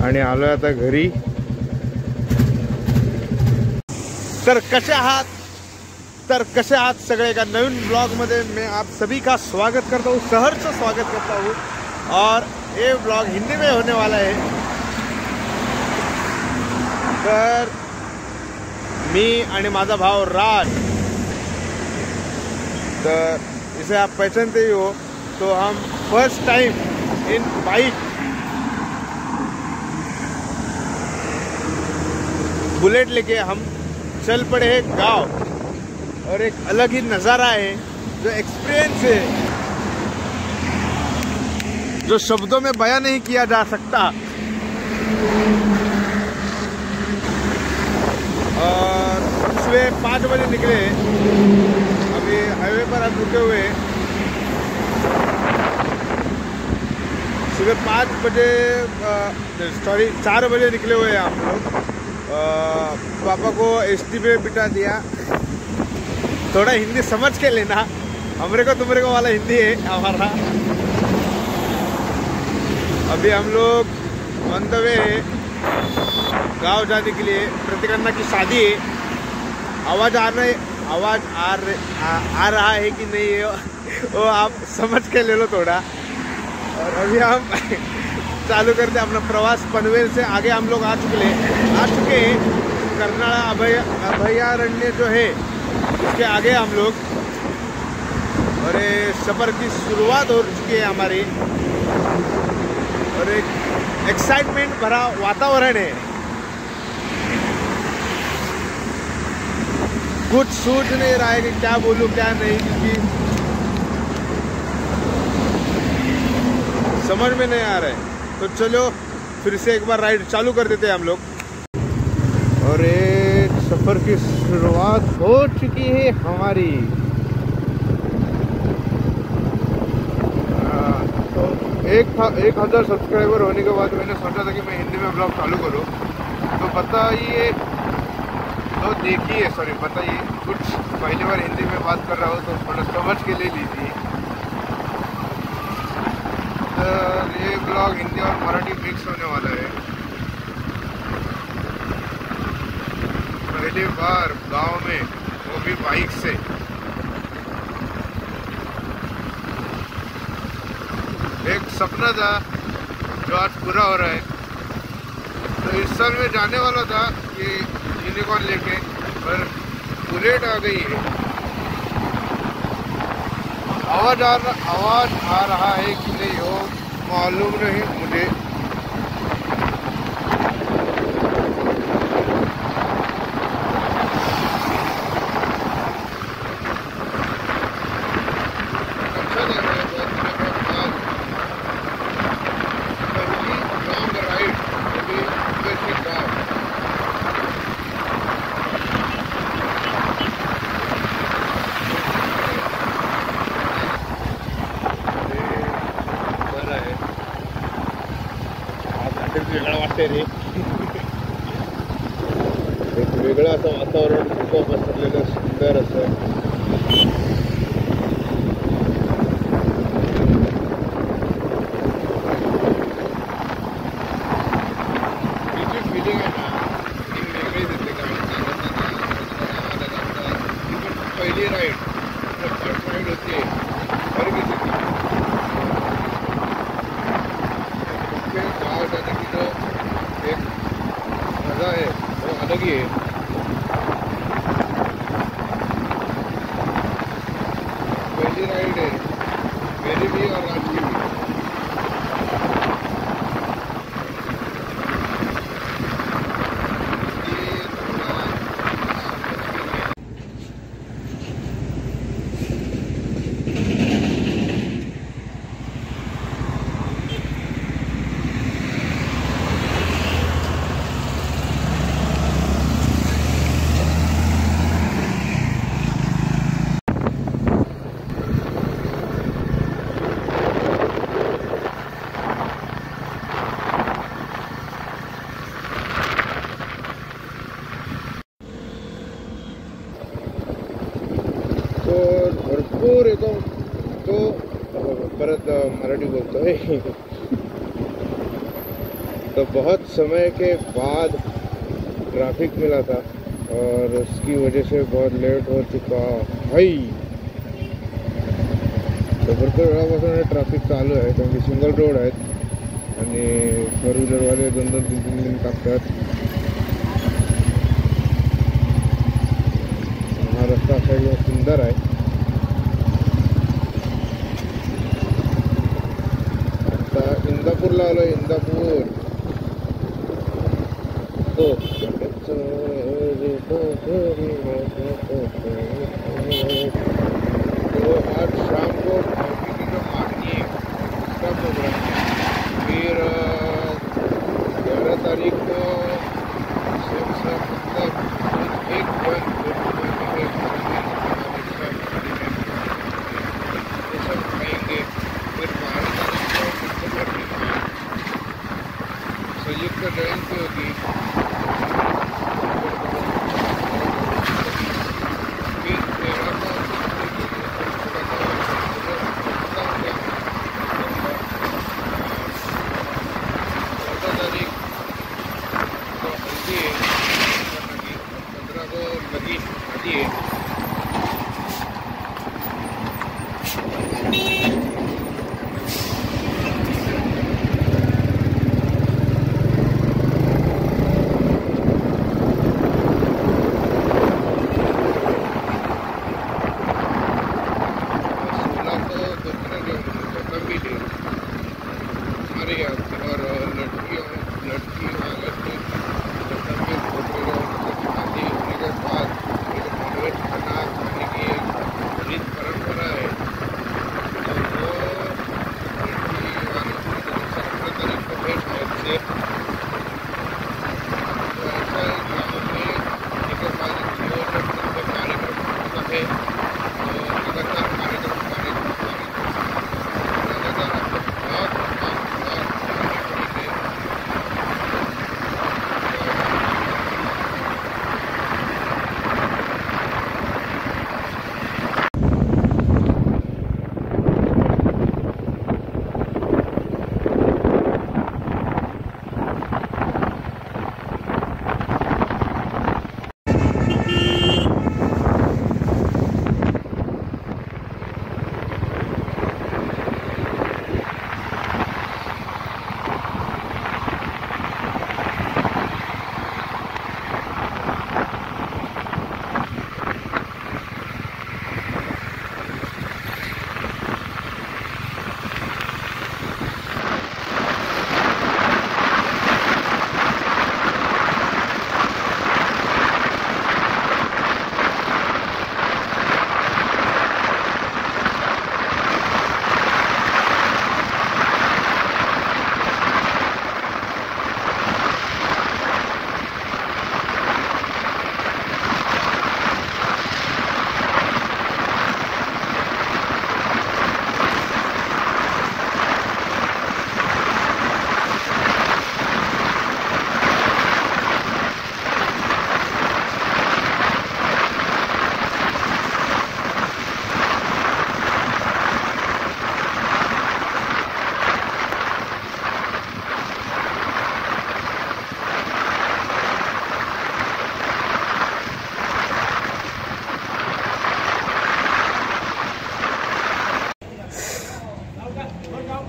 आणि आलोय आता घरी। तर कसे आहात सगळे का नवीन ब्लॉग में मैं आप सभी का स्वागत करता हूँ, सहर्ष स्वागत करता हूँ। और ये ब्लॉग हिंदी में होने वाला है। तर मी आणि माझा भाव राज, तर इसे आप पहचानते ही हो। तो हम first time in bike bullet लेके हम चल पड़े हैं गांव, और एक अलग ही नज़ारा है, जो एक्सपीरियंस है, जो शब्दों में बयां नहीं किया जा सकता। और सुबह 5 बजे निकले, अभी हाईवे पर हम रुके हुए। सुबह 5 बजे 4 बजे निकले हुए हैं हम लोग। पापा को एसटी पे बिठा दिया। थोड़ा हिंदी समझ के लेना, हमरे को तुमरे को वाला हिंदी है हमारा। अभी हम लोग ऑन द वे है गाँव जाने के लिए। प्रतिकन्ना की शादी है। आवाज़ आ रहा है कि नहीं है वो आप समझ के ले लो थोड़ा। और अभी हम चालू करते अपना प्रवास। पनवेल से आगे हम लोग आ चुके हैं। कर्नाड़ा अभयारण्य जो है उसके आगे हम लोग, और सफ़र की शुरुआत हो चुकी है हमारी, और एक एक्साइटमेंट भरा वातावरण है। कुछ सूझ नहीं रहा है कि क्या बोलूं क्या नहीं, क्योंकि समझ में नहीं आ रहा है। तो चलो फिर से एक बार राइड चालू कर देते हैं हम लोग। और एक सफ़र की शुरुआत हो चुकी है हमारी। तो 1000 सब्सक्राइबर होने के बाद मैंने सोचा था कि मैं हिंदी में ब्लॉग चालू करूं। तो बताइए, बताइए, कुछ पहली बार हिंदी में बात कर रहा हूँ तो थोड़ा समझ के ले लीजिए। ये ब्लॉग हिंदी और मराठी मिक्स होने वाला है। पहली बार गांव में, वो भी बाइक से। एक सपना था जो आज पूरा हो रहा है। तो इस साल में जाने वाला था कि यूनिकॉर्न लेके, पर बुलेट आ गई है। आवाज आ रहा है कि नहीं हो मालूम नहीं मुझे। अच्छा लग रहा है बहुत। पहली लॉन्ग राइड अभी वैसे गाँव। वेगळा वाटते रे। एक वेगळं असं वातावरण खूप पसरलेलं, सुंदर असं। जी फिलिंग आहे ना, ती वेगळीच येते गाडी पहिली राईड, फर्स्ट राईड होती, फर्क येते। गाँव जाने की जो एक मज़ा है वो अलग ही है। पहली राइड है मेरी भी और राज की भी। भरपूर येतो तो परत मराठी बोलतोय। तो बहुत समय के बाद ट्रैफिक मिला था और उसकी वजह से बहुत लेट हो चुका भाई। तो भरपूर वेळापासून ट्रॅफिक चालू आहे कारण की सिंगल रोड आहेत आणि 4 व्हीलरवाले 2-2, 3-3 टाकतात। हा रस्ता असा सुंदर आहे। आता इंदापूरला आलो, इंदापूर। तो आज शाम को की जो मारनी है उसका प्रोग्राम है। फिर 11 तारीख को मतलब एक सब खाएंगे। फिर 12 तारीख को संयुक्त जयंती होगी।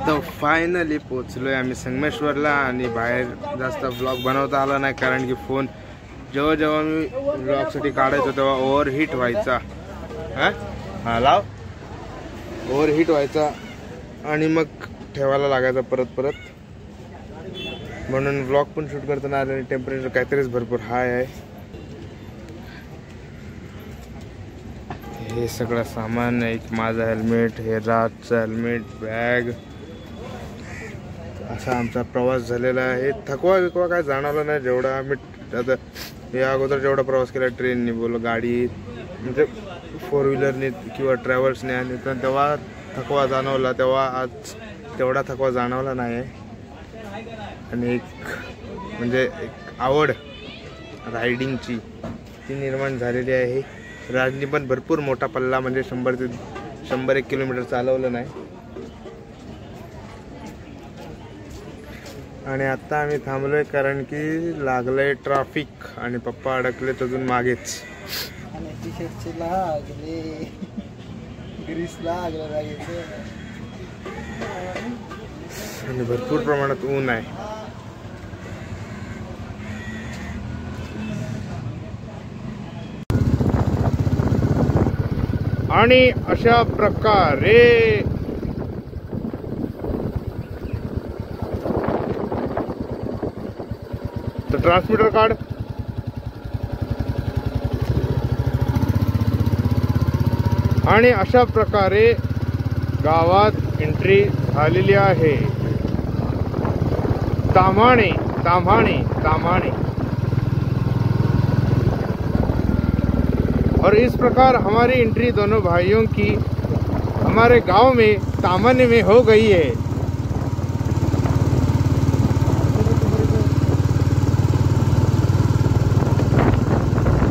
तो फायनली पोचलोय आम्ही संगमेश्वरला आणि बाहेर जास्त ब्लॉग बनवता आला नाही कारण की फोन जेव्हा जेव्हा मी ब्लॉगसाठी काढायचो तेव्हा ओव्हरहीट व्हायचा। हा लाव ओव्हरहीट व्हायचा आणि मग ठेवायला लागायचा परत म्हणून ब्लॉग पण शूट करताना आले। टेम्परेचर काहीतरीच भरपूर हाय आहे। हे सगळं सामान एक माझा हेल्मेट, हे राजचं हेल्मेट, बॅग, असा आमचा प्रवास झालेला आहे। थकवा बिकवा काय जाणवला नाही जेवढा आम्ही आता या अगोदर जेवढा प्रवास केला ट्रेनने बोल गाडी म्हणजे 4 व्हीलरने किंवा ट्रॅव्हल्सने आणि तेव्हा थकवा जाणवला, तेव्हा आज तेवढा थकवा जाणवला नाही आहे। आणि एक म्हणजे एक आवड रायडिंगची ती निर्माण झालेली आहे। राजनी पण भरपूर मोठा पल्ला म्हणजे 100 ते 101 किलोमीटर चालवलं नाही। आणि आता आम्ही थांबलोय कारण की लागलंय ट्रॅफिक आणि पप्पा अडकलेत अजून मागेच. आणि टी शर्टचे लागले, ग्रीस लागलं लागेल आणि भरपूर प्रमाणात ऊन आहे. आणि अशा प्रकारे ट्रान्समीटर कार्ड आणि अशा प्रकारे गावात एंट्री झालेली आहे. ताम्हाणे ताम्हाणे ताम्हाणे. और इस प्रकार हमारी एंट्री दोनों भाइयों की हमारे गांव में ताम्हाणे में हो गई है.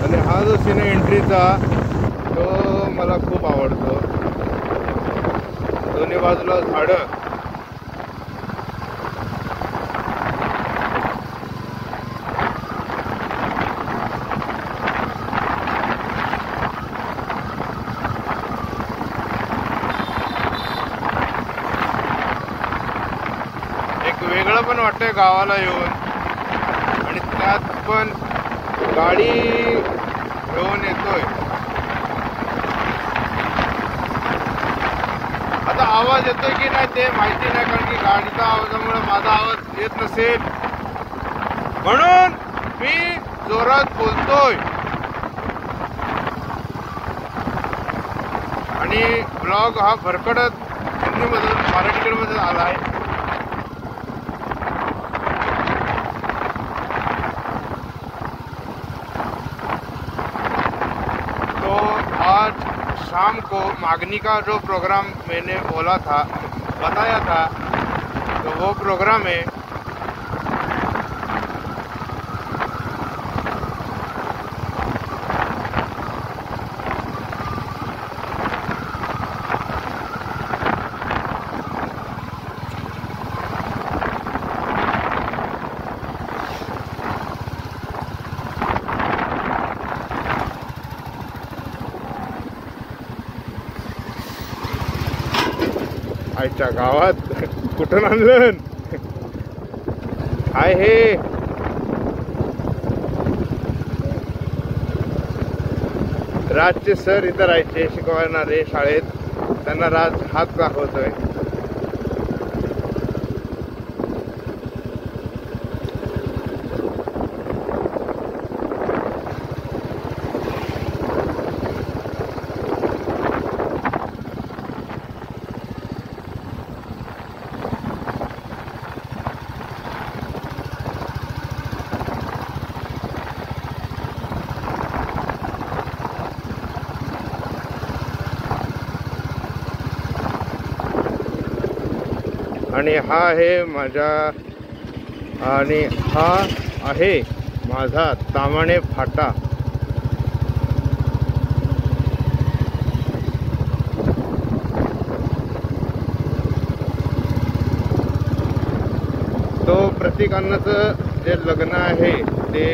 आणि हा जो सीन एंट्रीचा तो मला खूप आवडतो. दोन्ही बाजूला झाडं, एक वेगळं पण वाटतंय गावाला येऊन. आणि त्यात पण गाडी घेऊन येतोय. आता आवाज येतोय की नाही ते माहिती नाही, कारण की गाडीच्या आवाजामुळे माझा आवाज येत नसेल म्हणून मी जोरात बोलतोय. आणि ब्लॉग हा भरकडत हिंदीमधून मराठीकडे आला आहे. तो आज शाम को मागनी का जो प्रोग्राम मैंने बोला था, बताया था, तो वो प्रोग्राम है. आईच्या गावात कुठून आणलं काय हे. राजचे सर इथं राहायचे शिकवणारे शाळेत, त्यांना राज हात दाखवतोय. आणि हा आहे माझा, आणि हा आहे माझा ताम्हाणे फाटा. तो प्रतीक अण्णाचं जे लग्न आहे ते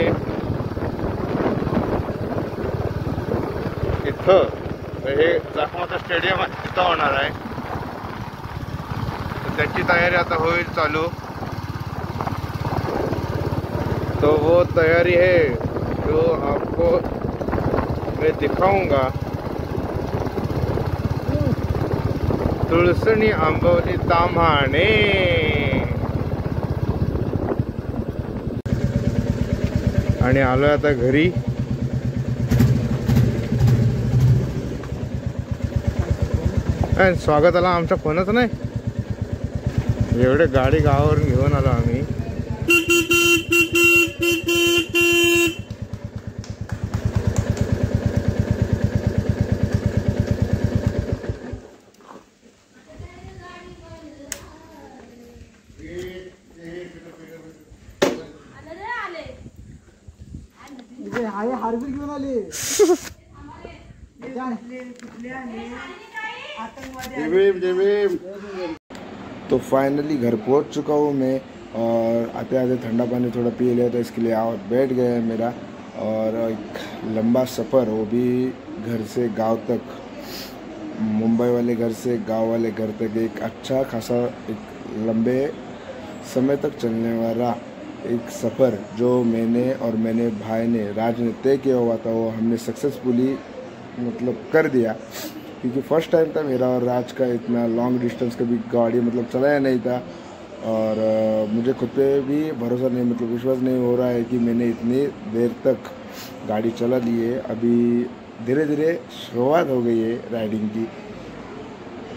इथं, हे चाकमाता स्टेडियम तिथं होणार आहे. त्याची तयारी आता होईल चालू. तो वो तैयारी है जो आपको मैं दिखाऊंगा. तुळसणी आंबवली ताम्हाणे. आणि आलोय आता घरी. स्वागताला आमच्या फोनच नाही. एवढे गाडी गावावरून घेऊन आलो आम्ही. हार्बिल घेऊन आले. तो फाइनली घर पहुंच चुका हूँ मैं. और आते आते ठंडा पानी थोड़ा पी लिया, तो इसके लिए और बैठ गए हैं मेरा। और एक लंबा सफ़र, वो भी घर से गांव तक, मुंबई वाले घर से गांव वाले घर तक, एक अच्छा खासा एक लंबे समय तक चलने वाला एक सफ़र जो मैंने भाई ने राज ने तय किया हुआ था, वो हमने सक्सेसफुली मतलब कर दिया। क्योंकि फर्स्ट टाइम था मेरा और राज का इतना लॉन्ग डिस्टेंस कभी गाड़ी मतलब चलाया नहीं था। और मुझे खुद पे भी भरोसा नहीं, मतलब विश्वास नहीं हो रहा है कि मैंने इतनी देर तक गाड़ी चला ली है। अभी धीरे धीरे शुरुआत हो गई है राइडिंग की।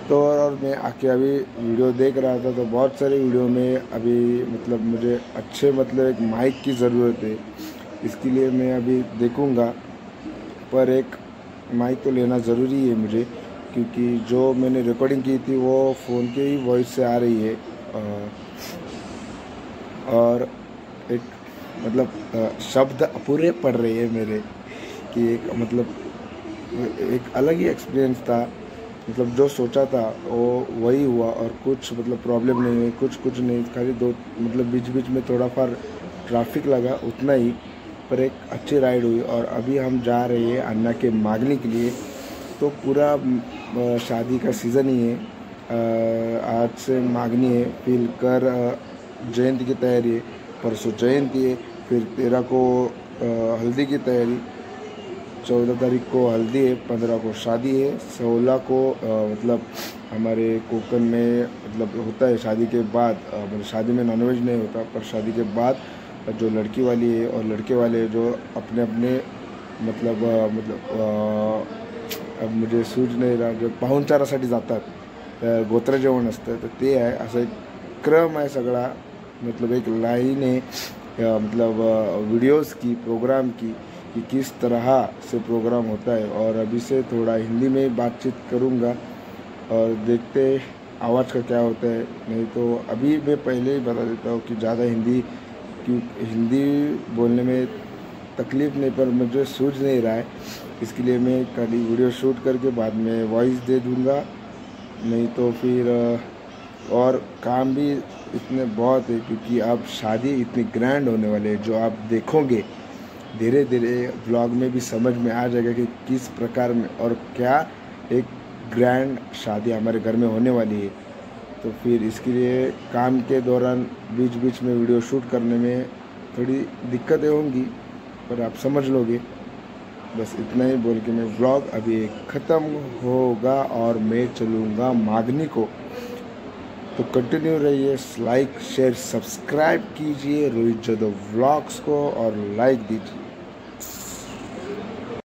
तो और मैं आके अभी वीडियो देख रहा था, तो बहुत सारे वीडियो में अभी मतलब मुझे अच्छे मतलब एक माइक की ज़रूरत है। इसके लिए मैं अभी देखूँगा, पर एक माइक तो लेना ज़रूरी है मुझे, क्योंकि जो मैंने रिकॉर्डिंग की थी वो फ़ोन के ही वॉइस से आ रही है। और एक मतलब शब्द अपूरे पड़ रहे हैं मेरे, कि एक मतलब एक अलग ही एक्सपीरियंस था। मतलब जो सोचा था वो वही हुआ, और कुछ मतलब प्रॉब्लम नहीं हुई, कुछ नहीं, खाली दो मतलब बीच बीच में थोड़ा फार ट्रैफिक लगा, उतना ही, पर एक अच्छी राइड हुई। और अभी हम जा रहे हैं अन्ना के मागनी के लिए। तो पूरा शादी का सीज़न ही है। आज से मागनी है, फिर कर जयंती की तैयारी है, परसों जयंती है, फिर 13 को हल्दी की तैयारी, 14 तारीख को हल्दी है, 15 को शादी है, 16 को मतलब हमारे कोकन में मतलब होता है शादी के बाद, मतलब शादी में नॉनवेज नहीं होता, पर शादी के बाद जो लड़की वाली है और लड़के वाले जो अपने अपने मतलब अब मुझे सूझ नाही रहा, जो पाहुणचारासाठी जातात गोत्र जेवण असतं, तर ते आहे, असं एक क्रम आहे सगळा, मतलब एक लाइन है मतलब वीडियोस की, प्रोग्राम की, कि किस तरह से प्रोग्राम होता है। और अभी से थोड़ा हिंदी में बातचीत करूँगा और देखते आवाज़ का क्या होता है। नहीं तो अभी मैं पहले ही बता देता हूँ कि ज़्यादा हिंदी बोलने में तकलीफ़ नहीं, पर मुझे सूझ नहीं रहा है, इसके लिए मैं कल वीडियो शूट करके बाद में वॉइस दे दूँगा। नहीं तो फिर और काम भी इतने बहुत है, क्योंकि अब शादी इतनी ग्रैंड होने वाले है, जो आप देखोगे धीरे धीरे व्लॉग में भी समझ में आ जाएगा कि किस प्रकार में और क्या एक ग्रैंड शादी हमारे घर में होने वाली है। तो फिर इसके लिए काम के दौरान बीच बीच में वीडियो शूट करने में थोड़ी दिक्कतें होंगी, पर आप समझ लोगे। बस इतना ही बोल के मैं व्लॉग अभी ख़त्म होगा और मैं चलूँगा मागनी को। तो कंटिन्यू रहिए, लाइक शेयर सब्सक्राइब कीजिए रोहित जादव व्लॉग्स को और लाइक दीजिए।